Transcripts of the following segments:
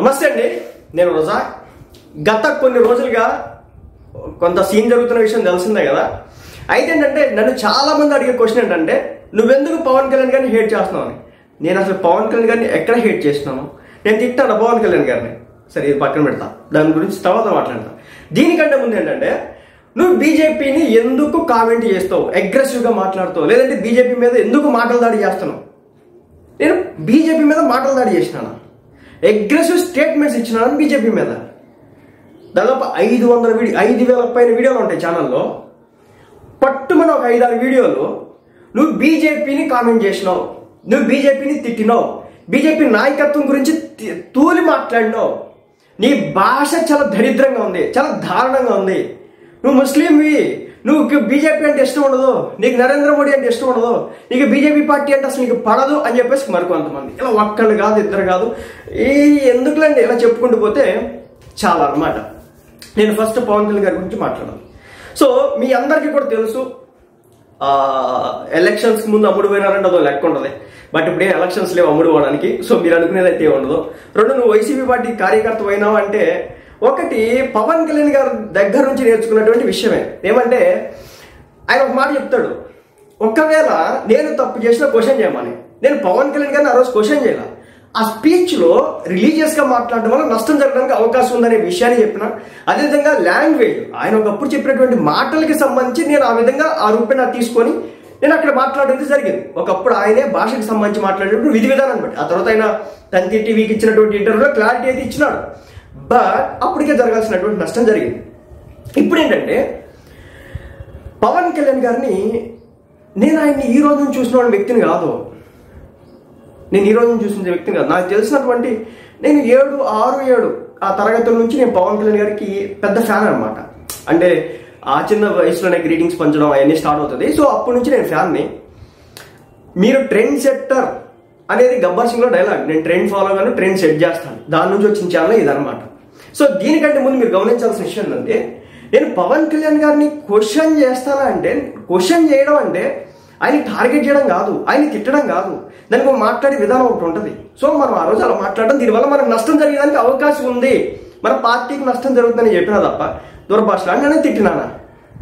నమస్తే అండి, నేను రోజా. గత కొన్ని రోజులుగా కొంత సీన్ జరుగుతున్న విషయం తెలిసిందే కదా. అయితే ఏంటంటే నన్ను చాలా మంది అడిగే క్వశ్చన్ ఏంటంటే, నువ్వెందుకు పవన్ కళ్యాణ్ గారిని హేట్ చేస్తున్నావు అని. నేను అసలు పవన్ కళ్యాణ్ గారిని ఎక్కడ హేట్ చేస్తున్నాను? నేను తిట్టాను పవన్ కళ్యాణ్ గారిని. సరే, ఇది పక్కన పెడతా, దాని గురించి తర్వాత మాట్లాడతా. దీనికంటే ముందు ఏంటంటే, నువ్వు బీజేపీని ఎందుకు కామెంట్ చేస్తావు, అగ్రెసివ్గా మాట్లాడుతావు, లేదంటే బీజేపీ మీద ఎందుకు మాటలు దాడి చేస్తున్నావు? నేను బీజేపీ మీద మాటలు దాడి చేసినాను, అగ్రెసివ్ స్టేట్మెంట్స్ ఇచ్చినాను బీజేపీ మీద. దాదాపు 5,000 పైన వీడియోలు ఉంటాయి ఛానల్లో. పట్టుమని ఒక 5-6 వీడియోలు నువ్వు బీజేపీని కామెంట్ చేసినావు, నువ్వు బీజేపీని తిట్టినావు, బీజేపీ నాయకత్వం గురించి తూలి మాట్లాడినావు. నీ భాష చాలా దరిద్రంగా ఉంది, చాలా దారుణంగా ఉంది. నువ్వు ముస్లింవి, నువ్వు బీజేపీ అంటే ఇష్టం ఉండదు, నీకు నరేంద్ర మోడీ అంటే ఇష్టం ఉండదు, నీకు బీజేపీ పార్టీ అంటే అసలు నీకు పడదు అని చెప్పేసి మరికొంతమంది. ఇలా ఒక్కళ్ళు కాదు, ఇద్దరు కాదు, ఎందుకులండి ఇలా చెప్పుకుంటూ పోతే చాలా అన్నమాట. నేను ఫస్ట్ పవన్ కళ్యాణ్ గారి గురించి మాట్లాడాను. సో మీ అందరికీ కూడా తెలుసు, ఎలక్షన్స్ ముందు అమ్ముడు పోయినారంటే అదో లెక్క ఉంటుంది. బట్ ఇప్పుడు ఎలక్షన్స్ లేవు అమ్ముడు పోవడానికి. సో మీరు అనుకునేది అయితే ఉండదు. రెండు, నువ్వు వైసీపీ పార్టీ కార్యకర్త అయినావు అంటే, ఒకటి పవన్ కళ్యాణ్ గారి దగ్గర నుంచి నేర్చుకున్నటువంటి విషయమే. ఏమంటే ఆయన ఒక మాట చెప్తాడు, ఒకవేళ నేను తప్పు చేసిన క్వశ్చన్ చేయమని. నేను పవన్ కళ్యాణ్ గారిని ఆ రోజు క్వశ్చన్ చేయాల. ఆ స్పీచ్లో రిలీజియస్గా మాట్లాడడం వల్ల నష్టం జరగడానికి అవకాశం ఉందనే విషయాన్ని చెప్పిన. అదేవిధంగా లాంగ్వేజ్, ఆయన ఒకప్పుడు చెప్పినటువంటి మాటలకి సంబంధించి నేను ఆ విధంగా ఆ రూపేణ తీసుకొని నేను అక్కడ మాట్లాడేది జరిగింది. ఒకప్పుడు ఆయనే భాషకు సంబంధించి మాట్లాడేటప్పుడు విధి విధానం బట్టి. ఆ తర్వాత ఆయన తంతి టీవీకి ఇచ్చినటువంటి ఇంటర్వ్యూలో క్లారిటీ అయితే ఇచ్చినాడు. బట్ అప్పటికే జరగాల్సినటువంటి నష్టం జరిగింది. ఇప్పుడు ఏంటంటే, పవన్ కళ్యాణ్ గారిని నేను ఆయన్ని ఈ రోజు చూసిన వ్యక్తిని కాదు, నేను ఈ రోజు చూసిన వ్యక్తిని కాదు. నాకు తెలిసినటువంటి నేను 6-7 ఆ తరగతుల నుంచి నేను పవన్ కళ్యాణ్ గారికి పెద్ద ఫ్యాన్ అనమాట. అంటే ఆ చిన్న వయసులోనే గ్రీటింగ్స్ పంచడం అవన్నీ స్టార్ట్ అవుతుంది. సో అప్పటి నుంచి నేను ఫ్యాన్ని. మీరు ట్రెండ్ సెట్టర్ అనేది గబ్బర్ సింగ్లో డైలాగ్, నేను ట్రెండ్ ఫాలో గాను, ట్రెండ్ సెట్ చేస్తాను, దాని నుంచి వచ్చిన ఛానల్ ఇదనమాట. సో దీనికంటే ముందు మీరు గమనించాల్సిన విషయం ఏంటంటే, నేను పవన్ కళ్యాణ్ గారిని క్వశ్చన్ చేస్తానా అంటే, క్వశ్చన్ చేయడం అంటే ఆయన టార్గెట్ చేయడం కాదు, ఆయన తిట్టడం కాదు, దానికి మాట్లాడే విధానం ఒకటి ఉంటుంది. సో మనం ఆ రోజు అలా మాట్లాడడం, దీనివల్ల మనకు నష్టం జరిగేదానికి అవకాశం ఉంది, మన పార్టీకి నష్టం జరుగుతుందని చెప్పినా తప్ప దుర్భాషలాడి నన్ను తిట్టినానా?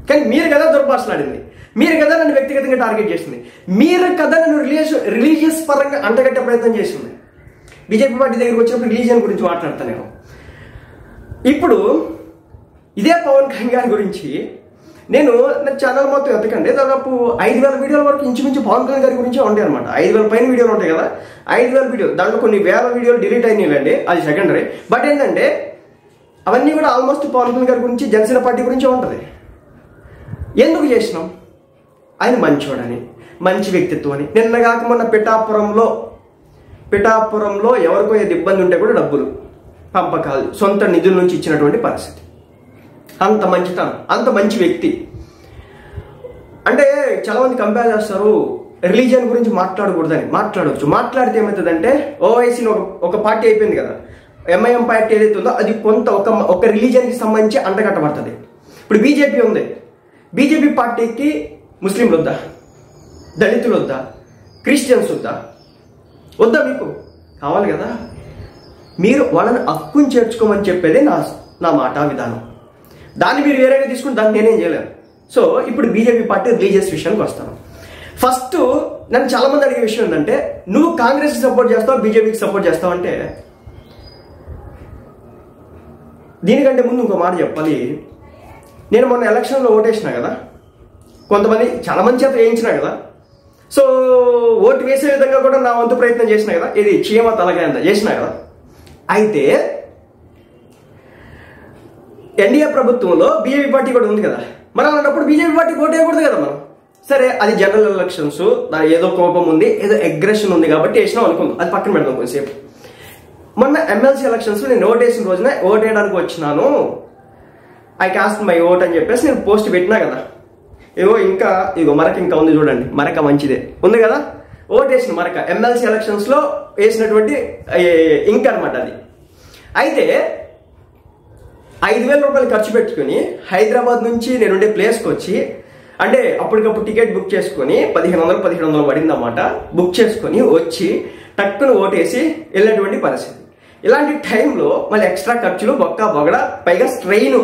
కానీ మీరు కదా దుర్భాషలాడింది, మీరు కదా నన్ను వ్యక్తిగతంగా టార్గెట్ చేసింది, మీరు కదా నన్ను రిలీజియస్ పరంగా అంటగట్టే ప్రయత్నం చేసింది. బీజేపీ పార్టీ దగ్గరికి వచ్చినప్పుడు రిలీజియన్ గురించి మాట్లాడతాను నేను. ఇప్పుడు ఇదే పవన్ కళ్యాణ్ గారి గురించి నేను నా ఛానల్ మొత్తం ఎత్తకండి, దాదాపు 5,000 వీడియోల వరకు ఇంచుమించు పవన్ కళ్యాణ్ గారి గురించే ఉంటాయి అనమాట. 5,000 పైన వీడియోలు ఉంటాయి కదా, 5,000 వీడియోలు, దాంట్లో కొన్ని వేల వీడియోలు డిలీట్ అయినాయిలండి, అది సెకండరీ. బట్ ఏంటంటే అవన్నీ కూడా ఆల్మోస్ట్ పవన్ కళ్యాణ్ గారి గురించి, జనసేన పార్టీ గురించే ఉంటుంది. ఎందుకు చేసినాం? ఆయన మంచోడని, మంచి వ్యక్తిత్వం అని. నిన్న కాక మొన్న పిఠాపురంలో ఎవరికో ఏది ఇబ్బంది ఉంటే కూడా డబ్బులు పంపకాలు సొంత నిధుల నుంచి ఇచ్చినటువంటి పరిస్థితి. అంత మంచితనం, అంత మంచి వ్యక్తి. అంటే చాలా మంది కంపేర్ చేస్తారు, రిలీజియన్ గురించి మాట్లాడకూడదని. మాట్లాడవచ్చు, మాట్లాడితే ఏమవుతుందంటే, ఓవైసీ ఒక పార్టీ అయిపోయింది కదా, ఎంఐఎం పార్టీ ఏదైతే ఉందో అది కొంత ఒక రిలీజియన్కి సంబంధించి అంటగట్టబడుతుంది. ఇప్పుడు బీజేపీ ఉంది, బీజేపీ పార్టీకి ముస్లింలు వద్దా, దళితులు వద్దా, క్రిస్టియన్స్ వద్దా? మీకు కావాలి కదా, మీరు వాళ్ళని హక్కుని చేర్చుకోమని చెప్పేదే నా మాట విధానం. దాన్ని మీరు వేరేగా తీసుకుని దాన్ని నేనేం చేయలేను. సో ఇప్పుడు బీజేపీ పార్టీ రిలీజియస్ విషయానికి వస్తాను. ఫస్ట్ నన్ను చాలా మంది అడిగే విషయం ఏంటంటే, నువ్వు కాంగ్రెస్కి సపోర్ట్ చేస్తావు, బీజేపీకి సపోర్ట్ చేస్తావు అంటే, దీనికంటే ముందు ఇంకో మాట చెప్పాలి. నేను మొన్న ఎలక్షన్లో ఓటేసినా కదా, కొంతమంది చాలా మంది చేత వేయించినా కదా, సో ఓటు వేసే విధంగా కూడా నా వంతు ప్రయత్నం చేసినా కదా, ఇది చీమ తలగా అంత చేసినా కదా. అయితే ఎన్డీఏ ప్రభుత్వంలో బీజేపీ పార్టీ కూడా ఉంది కదా, మరి అలాంటప్పుడు బీజేపీ పార్టీ ఓటు వేయకూడదు కదా మనం. సరే, అది జనరల్ ఎలక్షన్స్, ఏదో కోపం ఉంది, ఏదో అగ్రెషన్ ఉంది కాబట్టి వేసినాం అనుకుందాం, అది పక్కన పెడదాం కొంచెంసేపు. మొన్న ఎమ్మెల్సీ ఎలక్షన్స్లో నేను ఓటేసిన రోజున ఓటేయడానికి వచ్చినాను, ఐ కాస్ట్ మై ఓట్ అని చెప్పేసి నేను పోస్ట్ పెట్టినా కదా. ఇగో మరక ఇంకా ఉంది చూడండి, మరక మంచిదే ఉంది కదా, ఓటేసిన మరక ఎమ్మెల్సీ ఎలక్షన్స్లో వేసినటువంటి ఇంక్ అనమాట అది. అయితే 5,000 రూపాయలు ఖర్చు పెట్టుకుని హైదరాబాద్ నుంచి నేను ఉండే ప్లేస్కి వచ్చి, అంటే అప్పటికప్పుడు టికెట్ బుక్ చేసుకుని 1,500 పడిందన్నమాట, బుక్ చేసుకుని వచ్చి టక్కును ఓటేసి వెళ్ళినటువంటి పరిస్థితి. ఇలాంటి టైంలో మళ్ళీ ఎక్స్ట్రా ఖర్చులు బొక్క బొగడ, పైగా స్ట్రెయిన్.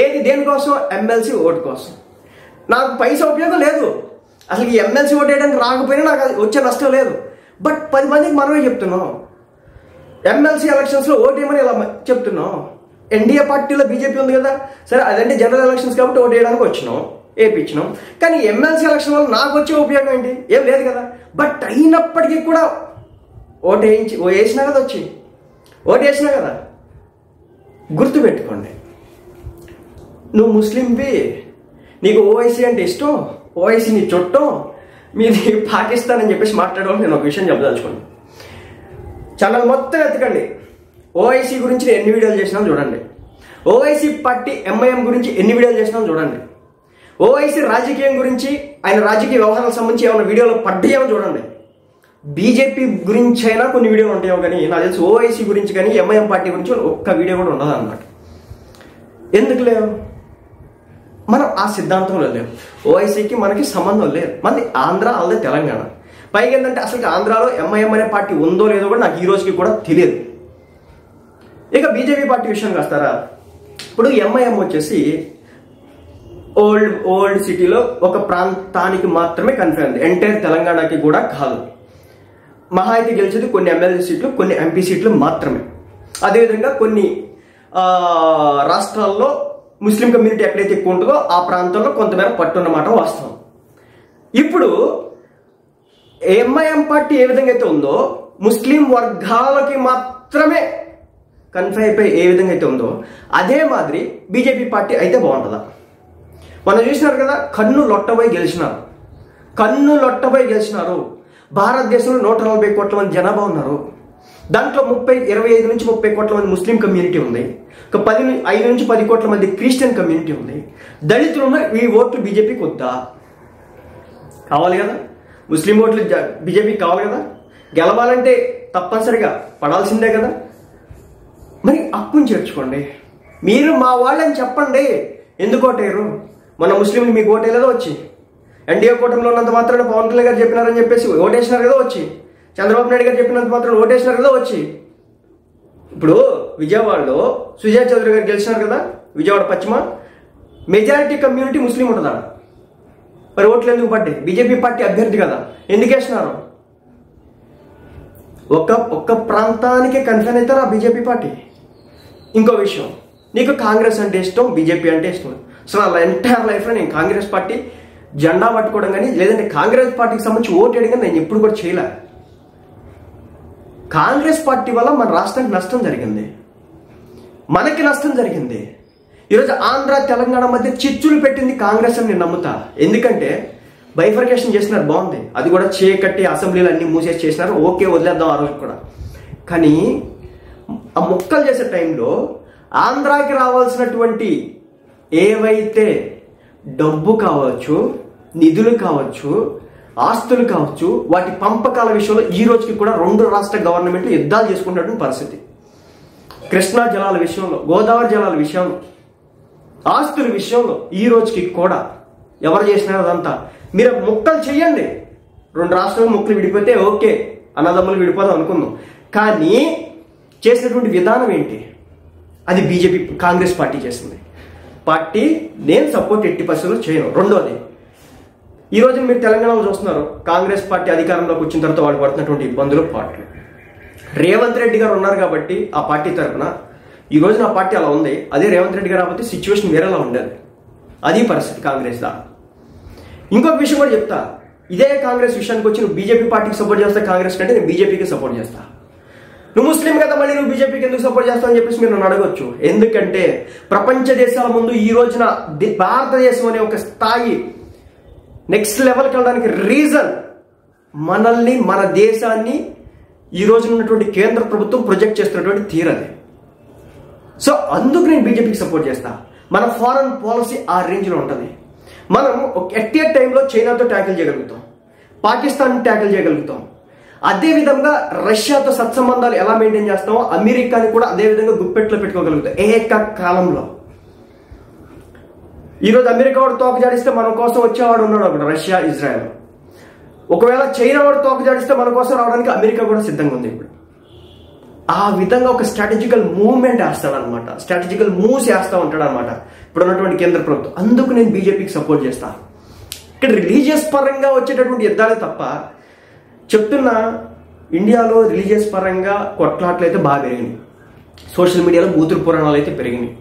ఏది దేనికోసం? ఎమ్మెల్సీ ఓటు కోసం. నాకు పైసా ఉపయోగం లేదు, అసలు ఈ ఎమ్మెల్సీ ఓటు వేయడానికి రాకపోయినా నాకు అది వచ్చే నష్టం లేదు. బట్ 10 మందికి మనమే చెప్తున్నాం, ఎమ్మెల్సీ ఎలక్షన్స్లో ఓటు వేయమని ఇలా చెప్తున్నాం. ఎన్డీఏ పార్టీలో బీజేపీ ఉంది కదా, సరే అదంటే జనరల్ ఎలక్షన్స్ కాబట్టి ఓటు వేయడానికి వచ్చినాం, వేయించినాం. కానీ ఎమ్మెల్సీ ఎలక్షన్ వల్ల నాకు వచ్చే ఉపయోగం ఏంటి? ఏం లేదు కదా. బట్ అయినప్పటికీ కూడా ఓటు వేసినా కదా, ఓటు వేసినా కదా. గుర్తుపెట్టుకోండి, నువ్వు ముస్లింవి, నీకు ఓవైసీ అంటే ఇష్టం, ఓవైసీ నీ చుట్టం, మీది పాకిస్తాన్ అని చెప్పేసి మాట్లాడడం. నేను ఒక విషయం చెప్పదలుచుకోండి, ఛానల్ మొత్తం ఎత్తకండి. ఓవైసీ గురించి నేను ఎన్ని వీడియోలు చేసినాను చూడండి, ఓవైసీ పార్టీ ఎంఐఎం గురించి ఎన్ని వీడియోలు చేసినాను చూడండి, ఓవైసీ రాజకీయం గురించి ఆయన రాజకీయ వ్యవహారాలకు సంబంధించి ఏమైనా వీడియోలు పడ్డాయేమో చూడండి. బీజేపీ గురించి అయినా కొన్ని వీడియోలు ఉంటాయేమో, కానీ నాకు తెలిసి ఓవైసీ గురించి కానీ ఎంఐఎం పార్టీ గురించి ఒక్క వీడియో కూడా ఉండదు అన్నమాట. ఎందుకు లేవు? మనం ఆ సిద్ధాంతంలో లేవు. ఓవైసీకి మనకి సంబంధం లేదు. మనది ఆంధ్ర, అలాగే తెలంగాణ. పైగా ఏంటంటే అసలు ఆంధ్రాలో ఎంఐఎం అనే పార్టీ ఉందో లేదో కూడా నాకు ఈ రోజుకి కూడా తెలియదు. ఇక బీజేపీ పార్టీ విషయానికి వస్తారా? ఇప్పుడు ఎంఐఎం వచ్చేసి ఓల్డ్ సిటీలో ఒక ప్రాంతానికి మాత్రమే కన్ఫైన్ ఉంది, ఎంటైర్ తెలంగాణకి కూడా కాదు. మహా అయితే గెలిచేది కొన్ని ఎమ్మెల్యే సీట్లు, కొన్ని ఎంపీ సీట్లు మాత్రమే. అదేవిధంగా కొన్ని రాష్ట్రాల్లో ముస్లిం కమ్యూనిటీ ఎక్కడైతే ఎక్కువ ఉంటుందో ఆ ప్రాంతంలో కొంతమేర పట్టున్నమాట వాస్తవం. ఇప్పుడు ఎంఐఎం పార్టీ ఏ విధంగా అయితే ఉందో, ముస్లిం వర్గాలకి మాత్రమే కన్ఫైన్ అయిపోయి ఏ విధంగా అయితే ఉందో, అదే మాదిరి బీజేపీ పార్టీ అయితే బాగుంటుందా? మనం చూసినారు కదా, కన్ను లొట్టబోయి గెలిచినారు. భారతదేశంలో 140 కోట్ల మంది జనాభా ఉన్నారు. దాంట్లో 25 నుంచి 30 కోట్ల మంది ముస్లిం కమ్యూనిటీ ఉంది. ఒక 5 నుంచి 10 కోట్ల మంది క్రిస్టియన్ కమ్యూనిటీ ఉంది. దళితులు ఉన్న ఈ ఓట్లు బీజేపీకి వద్దా? కావాలి కదా. ముస్లిం ఓట్లు బీజేపీకి కావాలి కదా. గెలవాలంటే తప్పనిసరిగా పడాల్సిందే కదా. మరి అప్పుని చేర్చుకోండి. మీరు మా వాళ్ళని చెప్పండి, ఎందుకు ఓటేరు? మన ముస్లింలు మీకు ఓటేలేదో వచ్చి, ఎన్డీఏ కూటమిలో ఉన్నంత మాత్రాన పవన్ కళ్యాణ్ గారు చెప్పినారని చెప్పేసి ఓటేసినారు కదా వచ్చి, చంద్రబాబు నాయుడు గారు చెప్పినంత మాత్రం ఓటేసినారు కదా వచ్చి. ఇప్పుడు విజయవాడలో సుజయ్ చౌదరి గారు గెలిచినారు కదా, విజయవాడ పశ్చిమ. మెజారిటీ కమ్యూనిటీ ముస్లిం ఉంటుందా? మరి ఓట్లు ఎందుకు పడ్డాయి? బీజేపీ పార్టీ అభ్యర్థి కదా, ఎందుకు వేసినారు? ఒక్క ప్రాంతానికే కన్ఫైన్ అవుతారు ఆ బీజేపీ పార్టీ. ఇంకో విషయం, నీకు కాంగ్రెస్ అంటే ఇష్టం, బీజేపీ అంటే ఇష్టం. అసలు అలా ఎంటైర్ లైఫ్లో నేను కాంగ్రెస్ పార్టీ జెండా పట్టుకోవడం కానీ, లేదంటే కాంగ్రెస్ పార్టీకి సంబంధించి ఓటు వేయడం కానీ నేను ఎప్పుడు కూడా చేయలే. కాంగ్రెస్ పార్టీ వల్ల మన రాష్ట్రానికి నష్టం జరిగింది, మనకి నష్టం జరిగింది. ఈరోజు ఆంధ్ర తెలంగాణ మధ్య చిచ్చులు పెట్టింది కాంగ్రెస్ అని నేను నమ్ముతా. ఎందుకంటే బైఫర్కేషన్ చేసినారు, బాగుంది. అది కూడా చేయకట్టి అసెంబ్లీలు అన్ని మూసేసి చేసినారు, ఓకే వదిలేద్దాం ఆ రోజు కూడా. కానీ ఆ ముక్కలు చేసే టైంలో ఆంధ్రాకి రావాల్సినటువంటి ఏవైతే డబ్బు కావచ్చు, నిధులు కావచ్చు, ఆస్తులు కావచ్చు, వాటి పంపకాల విషయంలో ఈ రోజుకి కూడా 2 రాష్ట్ర గవర్నమెంట్లు యుద్ధాలు చేసుకున్నటువంటి పరిస్థితి. కృష్ణా జలాల విషయంలో, గోదావరి జలాల విషయంలో, ఆస్తుల విషయంలో ఈ రోజుకి కూడా ఎవరు చేసినారో అదంతా మీరు ముక్కలు చెయ్యండి. 2 రాష్ట్రాలు ముక్కలు విడిపోతే ఓకే, అన్నదమ్ములు విడిపోదాం అనుకుందాం. కానీ చేసినటువంటి విధానం ఏంటి? అది బీజేపీ కాంగ్రెస్ పార్టీ చేసింది. పార్టీ నేను సపోర్ట్ 80% చేయను. రెండోది, ఈ రోజు మీరు తెలంగాణలో చూస్తున్నారు, కాంగ్రెస్ పార్టీ అధికారంలోకి వచ్చిన తర్వాత వాళ్ళు పడుతున్నటువంటి ఇబ్బందులు, పార్టీలు. రేవంత్ రెడ్డి గారు ఉన్నారు కాబట్టి ఆ పార్టీ తరఫున ఈ రోజు నా పార్టీ అలా ఉంది. అదే రేవంత్ రెడ్డి గారు రాకపోతే సిచ్యువేషన్ వేరేలా ఉండేది. అది పరిస్థితి కాంగ్రెస్ దా. ఇంకొక విషయం కూడా చెప్తా, ఇదే కాంగ్రెస్ విషయానికి వచ్చి నువ్వు బీజేపీ పార్టీకి సపోర్ట్ చేస్తా కాంగ్రెస్ కంటే నేను బీజేపీకి సపోర్ట్ చేస్తా. నువ్వు ముస్లిం కదా, మళ్ళీ నువ్వు బీజేపీకి ఎందుకు సపోర్ట్ చేస్తావు అని చెప్పేసి మీరు నన్ను అడగొచ్చు. ఎందుకంటే ప్రపంచ దేశాల ముందు ఈ రోజున భారతదేశం అనే ఒక స్థాయి నెక్స్ట్ లెవెల్కి వెళ్ళడానికి రీజన్ మనల్ని, మన దేశాన్ని ఈ రోజున ఉన్నటువంటి కేంద్ర ప్రభుత్వం ప్రొజెక్ట్ చేస్తున్నటువంటి తీరది. సో అందుకు నేను బీజేపీకి సపోర్ట్ చేస్తా. మన ఫారెన్ పాలసీ ఆ రేంజ్లో ఉంటుంది. మనం ఎట్ ఏ టైంలో చైనాతో ట్యాకిల్ చేయగలుగుతాం, పాకిస్తాన్ ట్యాకిల్ చేయగలుగుతాం. అదేవిధంగా రష్యాతో సత్సంబంధాలు ఎలా మెయింటైన్ చేస్తామో అమెరికాని కూడా అదేవిధంగా గుప్పెట్లో పెట్టుకోగలుగుతాం ఏకకాలంలో. ఈరోజు అమెరికా వాడు తోక జాడిస్తే మన కోసం వచ్చేవాడు ఉన్నాడు అక్కడ, రష్యా, ఇజ్రాయెల్. ఒకవేళ చైనా వాడు తోక జాడిస్తే మన కోసం రావడానికి అమెరికా కూడా సిద్ధంగా ఉంది ఇప్పుడు. ఆ విధంగా ఒక స్ట్రాటజికల్ మూవ్మెంట్ వేస్తాడనమాట, స్ట్రాటజికల్ మూవ్స్ వేస్తూ ఉంటాడు అనమాట ఇప్పుడు ఉన్నటువంటి కేంద్ర ప్రభుత్వం. అందుకు నేను బీజేపీకి సపోర్ట్ చేస్తాను. ఇక్కడ రిలీజియస్ పరంగా వచ్చేటటువంటి యుద్ధాలే తప్ప చెప్తున్నా, ఇండియాలో రిలీజియస్ పరంగా కొట్లాట్లు అయితే బాగా పెరిగినాయి, సోషల్ మీడియాలో బూతుల పురాణాలు అయితే పెరిగినాయి.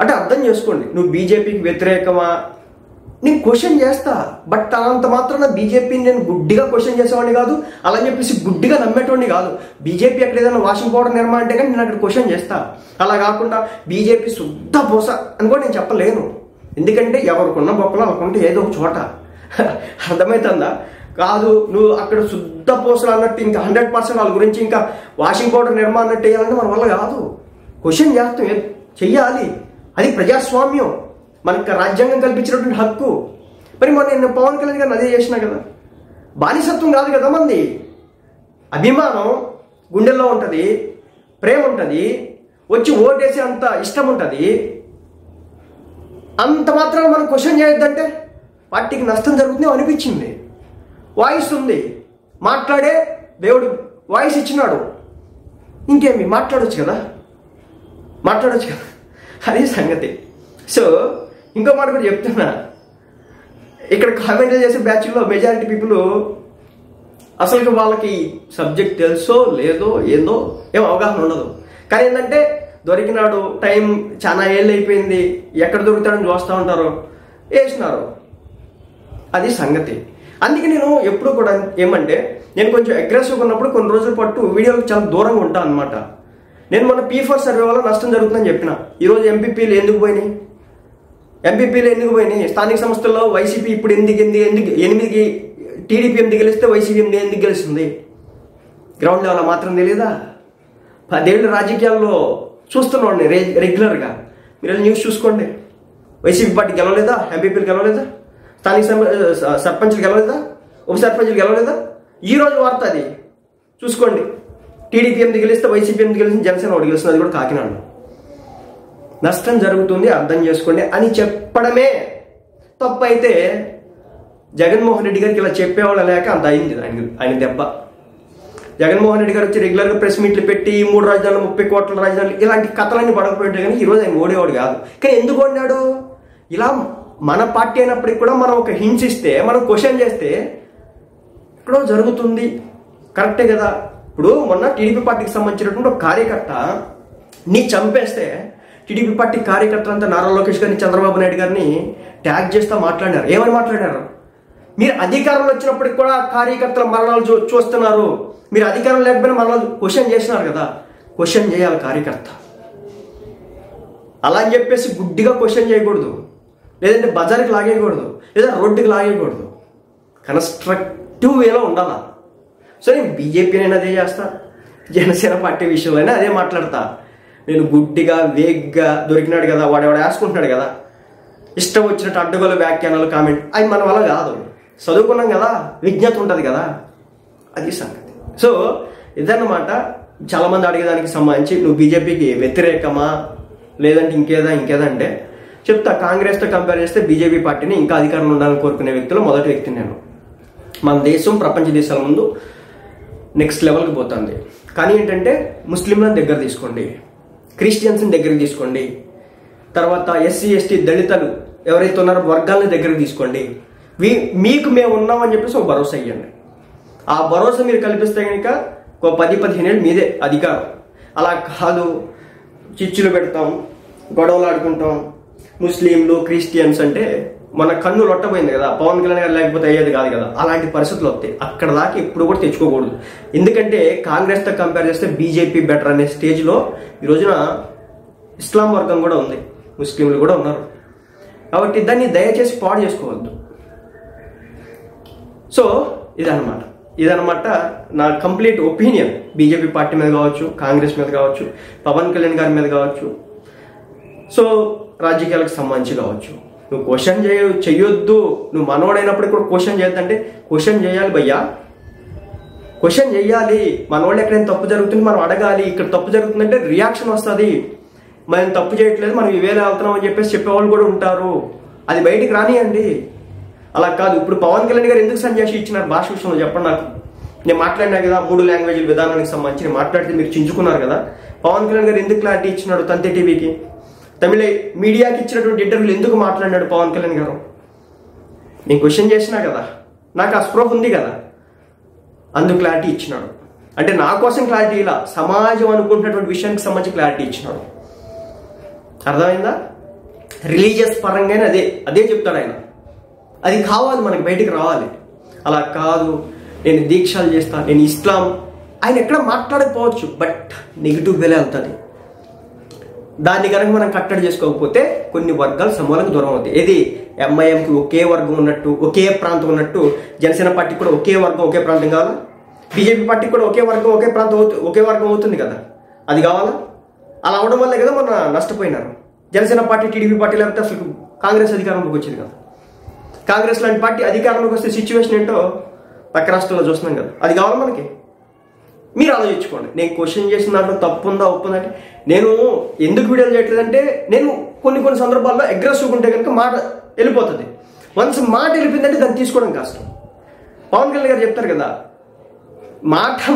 అంటే అర్థం చేసుకోండి, నువ్వు బీజేపీకి వ్యతిరేకమా, నేను క్వశ్చన్ చేస్తా, బట్ అంత మాత్రాన బీజేపీని నేను గుడ్డిగా క్వశ్చన్ చేసేవాడిని కాదు, అలా అని చెప్పేసి గుడ్డిగా నమ్మేటోడిని కాదు. బీజేపీ అక్కడ ఏదైనా వాషింగ్ పౌడర్ నిర్మాణం అంటే కానీ నేను అక్కడ క్వశ్చన్ చేస్తా. అలా కాకుండా బీజేపీ శుద్ధ పోస అని కూడా నేను చెప్పలేను, ఎందుకంటే ఎవరికున్న బొక్కలు అనుకుంటే ఏదో ఒక చోట. అర్థమవుతుందా? కాదు నువ్వు అక్కడ శుద్ధ పోసలు అన్నట్టు ఇంకా 100% వాళ్ళ గురించి ఇంకా వాషింగ్ పౌడర్ నిర్మాణం అన్నట్టు వేయాలంటే మన వల్ల కాదు. క్వశ్చన్ చేస్తాం, చెయ్యాలి, అది ప్రజాస్వామ్యం, మనకు రాజ్యాంగం కల్పించినటువంటి హక్కు. మరి నేను పవన్ కళ్యాణ్ గారిని అదే చేసినా కదా, బానిసత్వం కాదు కదా మంది, అభిమానం గుండెల్లో ఉంటుంది, ప్రేమ ఉంటుంది, వచ్చి ఓటేసే అంత ఇష్టం ఉంటుంది. అంత మాత్రం మనం క్వశ్చన్ చేయొద్దంటే పార్టీకి నష్టం జరుగుతుంది అనిపించింది. వాయిస్ ఉంది, మాట్లాడే దేవుడు వాయిస్ ఇచ్చినాడు, ఇంకేమి మాట్లాడొచ్చు కదా, అది సంగతి. సో ఇంకో మాట కూడా చెప్తున్నా, ఇక్కడ కామెంట్లు చేసే బ్యాచ్లో మెజారిటీ పీపుల్ అసలు వాళ్ళకి సబ్జెక్ట్ తెలుసో లేదో ఏందో ఏం అవగాహన ఉండదు. కానీ ఏంటంటే దొరికినాడు, టైం చాలా ఏళ్ళు అయిపోయింది, ఎక్కడ దొరుకుతాడని చూస్తూ ఉంటారు, వేసినారు, అది సంగతి. అందుకే నేను ఎప్పుడు కూడా ఏమంటే, నేను కొంచెం అగ్రెసివ్గా ఉన్నప్పుడు కొన్ని రోజుల పాటు వీడియోలకు చాలా దూరంగా ఉంటాను అనమాట. నేను మన P4 సర్వే వల్ల నష్టం జరుగుతుందని చెప్పిన. ఈరోజు ఎంపీపీలు ఎందుకు పోయినాయి, స్థానిక సంస్థల్లో వైసీపీ ఇప్పుడు ఎందుకు 8కి టీడీపీ ఎందుకు గెలిస్తే వైసీపీ ఎందుకు గెలుస్తుంది? గ్రౌండ్ లెవెల్ మాత్రం తెలియదా? 10 ఏళ్ళు రాజకీయాల్లో చూస్తున్నాండి రెగ్యులర్గా, మీరు న్యూస్ చూసుకోండి. వైసీపీ పార్టీ గెలవలేదా, ఎంపీపీలు గెలవలేదా, స్థానిక సర్పంచ్లు గెలవలేదా, ఉప సర్పంచ్లు గెలవలేదా? ఈరోజు వార్త అది చూసుకోండి. టీడీపీ ఎందుకు గెలిస్తే వైసీపీ ఎందుకు గెలిచింది, జనసేన ఒకటి గెలుస్తుంది, అది కూడా కాకినాడలో. నష్టం జరుగుతుంది అర్థం చేసుకోండి అని చెప్పడమే తప్పు అయితే, జగన్మోహన్ రెడ్డి గారికి ఇలా చెప్పేవాళ్ళు లేక అంత అయింది ఆయన దెబ్బ. జగన్మోహన్ రెడ్డి గారు వచ్చి రెగ్యులర్గా ప్రెస్ మీట్లు పెట్టి 3 రాజధానులు 30 కోట్ల రాజధానులు ఇలాంటి కథలన్నీ పడకపోయింటే కానీ ఈరోజు ఆయన ఓడేవాడు కాదు. కానీ ఎందుకు ఓడినాడు? ఇలా మన పార్టీ అయినప్పటికీ కూడా మనం ఒక హింట్స్ ఇస్తే, మనం క్వశ్చన్ చేస్తే ఇక్కడ జరుగుతుంది, కరెక్టే కదా. ఇప్పుడు మొన్న టీడీపీ పార్టీకి సంబంధించినటువంటి ఒక కార్యకర్త నీ చంపేస్తే టీడీపీ పార్టీ కార్యకర్తలంతా నారా లోకేష్ గారిని, చంద్రబాబు నాయుడు గారిని ట్యాగ్ చేస్తూ మాట్లాడారు. ఏమని మాట్లాడారు? మీరు అధికారంలో వచ్చినప్పటికి కూడా కార్యకర్తల మరణాలు చూస్తున్నారు, మీరు అధికారం లేకపోయినా మరణాలు క్వశ్చన్ చేసినారు కదా. క్వశ్చన్ చేయాలి కార్యకర్త, అలా అని చెప్పేసి గుడ్డిగా క్వశ్చన్ చేయకూడదు, లేదంటే బజార్కి లాగేయకూడదు, లేదా రోడ్డుకి లాగేయకూడదు, కన్స్ట్రక్టివ్ వేలో ఉండాలా. సో నేను బీజేపీనైనా అదే చేస్తా, జనసేన పార్టీ విషయంలోనే అదే మాట్లాడతా. నేను గుడ్డిగా వేగ్గా దొరికినాడు కదా, వాడెవడ వేసుకుంటున్నాడు కదా, ఇష్టం వచ్చినట్టు అడ్డగోల వ్యాఖ్యానాలు, కామెంట్, అవి మన వల్ల కాదు. చదువుకున్నాం కదా, విజ్ఞత ఉంటుంది కదా, అది సంగతి. సో ఇదన్నమాట చాలామంది అడిగేదానికి సంబంధించి, నువ్వు బీజేపీకి వ్యతిరేకమా లేదంటే ఇంకేదా అంటే చెప్తా. కాంగ్రెస్తో కంపేర్ చేస్తే బీజేపీ పార్టీని ఇంకా అధికారంలో ఉండాలని కోరుకునే వ్యక్తులు మొదటి వ్యక్తిని నేను. మన దేశం ప్రపంచ దేశాల ముందు నెక్స్ట్ లెవెల్కి పోతుంది. కానీ ఏంటంటే ముస్లింలను దగ్గర తీసుకోండి, క్రిస్టియన్స్ని దగ్గరికి తీసుకోండి, తర్వాత ఎస్సీ ఎస్టీ దళితులు ఎవరైతే ఉన్నారో వర్గాలని దగ్గరికి తీసుకోండి. మీకు మేము ఉన్నామని చెప్పేసి ఒక భరోసా ఇవ్వండి. ఆ భరోసా మీరు కల్పిస్తే కనుక ఒక 10-15 ఏళ్ళు మీదే అధికారం. అలా కాదు, చిచ్చులు పెడతాం, గొడవలు ఆడుకుంటాం, ముస్లింలు క్రిస్టియన్స్ అంటే మన కన్ను లొట్టపోయింది కదా, పవన్ కళ్యాణ్ గారు లేకపోతే అయ్యేది కాదు కదా. అలాంటి పరిస్థితులు వస్తాయి, అక్కడ దాకా ఎప్పుడు కూడా తెచ్చుకోకూడదు. ఎందుకంటే కాంగ్రెస్తో కంపేర్ చేస్తే బీజేపీ బెటర్ అనే స్టేజ్లో ఈ రోజున ఇస్లాం వర్గం కూడా ఉంది, ముస్లింలు కూడా ఉన్నారు. కాబట్టి దాన్ని దయచేసి పాడు చేసుకోవద్దు. సో ఇదన్నమాట నా కంప్లీట్ ఒపీనియన్ బీజేపీ పార్టీ మీద కావచ్చు, కాంగ్రెస్ మీద కావచ్చు, పవన్ కళ్యాణ్ గారి మీద కావచ్చు, సో రాజకీయాలకు సంబంధించి కావచ్చు. నువ్వు క్వశ్చన్ చెయ్యొద్దు, నువ్వు మనోడైనప్పుడు కూడా క్వశ్చన్ చేయొద్దంటే క్వశ్చన్ చేయాలి భయ్యా, క్వశ్చన్ చెయ్యాలి. మనోళ్ళు ఎక్కడైనా తప్పు జరుగుతుంది మనం అడగాలి. ఇక్కడ తప్పు జరుగుతుందంటే రియాక్షన్ వస్తుంది, మనం తప్పు చేయట్లేదు, మనం ఇవేలా వెళ్తున్నాం అని చెప్పేసి చెప్పేవాళ్ళు కూడా ఉంటారు. అది బయటికి రానియండి. అలా కాదు, ఇప్పుడు పవన్ కళ్యాణ్ గారు ఎందుకు సన్యాసి ఇచ్చినారు భాష విషయంలో చెప్పండి నాకు. నేను మాట్లాడినా కదా 3 లాంగ్వేజ్ల విధానానికి సంబంధించి మాట్లాడితే మీరు చించుకున్నారు కదా. పవన్ కళ్యాణ్ గారు ఎందుకు క్లారిటీ ఇచ్చినాడు తంతే టీవీకి, తమిళ మీడియాకి ఇచ్చినటువంటి ఇంటర్వ్యూలు ఎందుకు మాట్లాడినాడు పవన్ కళ్యాణ్ గారు? నేను క్వశ్చన్ చేసినా కదా, నాకు ఆ స్పృహ ఉంది కదా, అందుకు క్లారిటీ ఇచ్చినాడు. అంటే నా కోసం క్లారిటీ ఇలా సమాజం అనుకుంటున్నటువంటి విషయానికి సంబంధించి క్లారిటీ ఇచ్చినాడు. అర్థమైందా? రిలీజియస్ పరంగానే అదే చెప్తాడు ఆయన. అది కావాలి, మనకి బయటికి రావాలి. అలా కాదు నేను దీక్షలు చేస్తాను, నేను ఇస్లాం, ఆయన ఎక్కడ మాట్లాడకపోవచ్చు, బట్ నెగిటివ్ వేలే అవుతుంది. దాన్ని కనుక మనం కట్టడి చేసుకోకపోతే కొన్ని వర్గాలు సమూలంగా దూరం అవుతాయి. ఏది ఎంఐఎంకి ఒకే వర్గం ఉన్నట్టు, ఒకే ప్రాంతం ఉన్నట్టు, జనసేన పార్టీకి కూడా ఒకే వర్గం ఒకే ప్రాంతం కావాలా? బీజేపీ పార్టీకి కూడా ఒకే వర్గం ఒకే ప్రాంతం ఒకే వర్గం అవుతుంది కదా, అది కావాలా? అలా అవడం వల్లే కదా మొన్న నష్టపోయినారు. జనసేన పార్టీ, టీడీపీ పార్టీ లేకపోతే అసలు కాంగ్రెస్ అధికారంలోకి వచ్చింది కదా. కాంగ్రెస్ లాంటి పార్టీ అధికారంలోకి వస్తే సిచ్యువేషన్ ఏంటో పక్క రాష్ట్రాల్లో చూస్తున్నాం కదా, అది కావాలి మనకి. మీరు ఆలోచించుకోండి. నేను క్వశ్చన్ చేసిన దాంట్లో తప్పు ఉందా ఒప్పుందా అంటే, నేను ఎందుకు వీడియోలు చేయట్లేదంటే, నేను కొన్ని సందర్భాల్లో అగ్రెసివ్గా ఉంటే కనుక మాట వెళ్ళిపోతుంది. వన్స్ మాట వెళ్ళిపోయిందంటే దాన్ని తీసుకోవడం కష్టం. పవన్ కళ్యాణ్ గారు చెప్తారు కదా,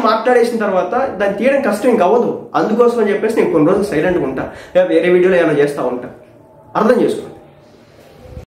మాట్లాడేసిన తర్వాత దాన్ని తీయడం కష్టం ఇంకా అవ్వదు. అందుకోసం అని చెప్పేసి నేను కొన్ని రోజులు సైలెంట్గా ఉంటా, వేరే వీడియోలో ఏమైనా చేస్తూ ఉంటా. అర్థం చేసుకోండి.